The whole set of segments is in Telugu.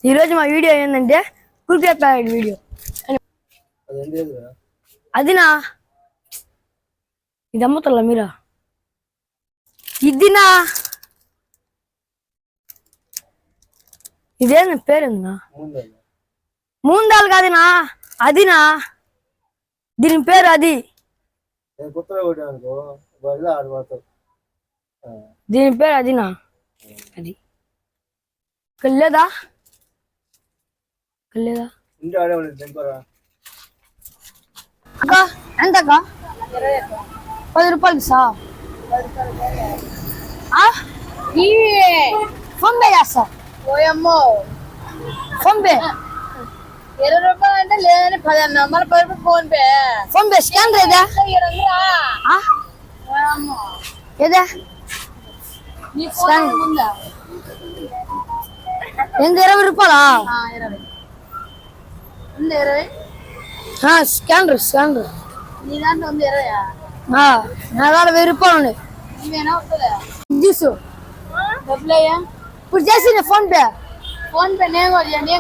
ఈ రోజు మా వీడియో ఏంటంటే కుర్కురే ప్యాకెట్ వీడియో. అదినా ఇది అమ్ముతారా మీరా? ఇదినా ఇదేనా పేరుందా? మూందాలు కాదునా, అదినా దీని పేరు అది. దీని పేరు అదినా, అది కల్లేదా కల్లేదా అక్క ఎంతక్క? 10 రూపాయలకి సా ఫోన్ పే చేస్తా. ఓయమ్మో ఫోన్ పే 20 రూపాయలు అంటే లేదని 10 అన్నా, మళ్ళీ 10 రూపాయలు ఫోన్ పే స్కానర్ ఏదా? ఏదా నీ ఫోన్ ఉందా? ఎంత 20 రూపాయలా? 20 స్కానర్ స్కానర్ నీ దాంట్లో ఉంది 20. నా దగ్గర 1000 రూపాయలు ఉన్నాయి. నువ్వేనా వస్తుందా తీసు డబ్బులయ్యా? ఇప్పుడు చేసి ఫోన్ పే నేను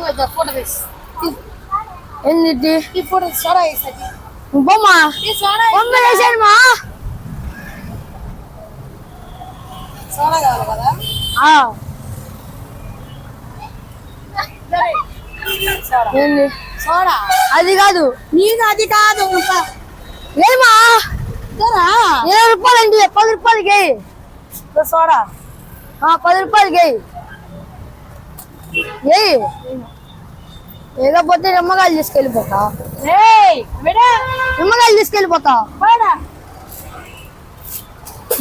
కూడా ఫోటో తీసి ఎన్నిటి ఈ ఫోటో సోడా వేసి బొమ్మా సోడా బొమ్మ వేసాను మా సోడా కావాలి కదా. ఏంది సోడా అది కాదు, నీకు అది కాదు. ఏమా 20 రూపాయలు అండి, 10 రూపాయలకి సోడా 10 రూపాయలకి లేకపోతే నిమ్మకాయలు తీసుకెళ్ళిపోతా. నిమ్మకాయలు తీసుకెళ్ళిపోతా.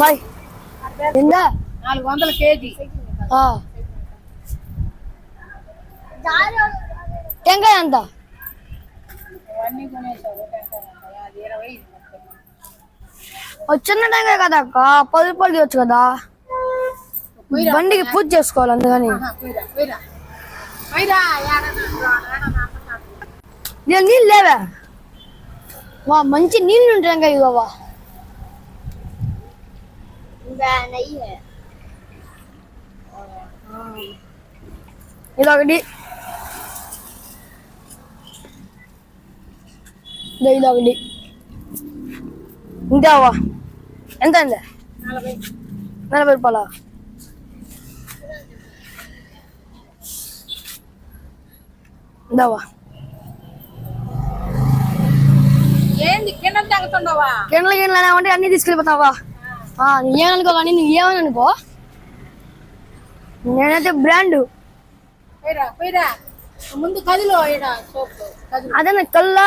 బాయ్ ఎందా 400 కేజీ టెంకాయ ఎంత? చిన్న టెంకాయ కదా అక్క, 10 రూపాయలు తీయచ్చు కదా. బండికి పూజ చేసుకోవాలి అందుకని. నీళ్ళు లేవా? మంచి నీళ్ళు ఉంటాయి ఇవ్వవా? ఇదొకటి, ఇదొకటి ఇంతవా? ఎంత అండి? 40 రూపాయల? ఇందావా ఏంది కింద తాగుతుండవా? గిన్నెలు అంటే అన్ని తీసుకెళ్ళిపోతావా? ఏమనుకో కానీ నువ్వు ఏమని అనుకో, నేనైతే బ్రాండ్. ముందు కదిలో అదే నాకు కల్లా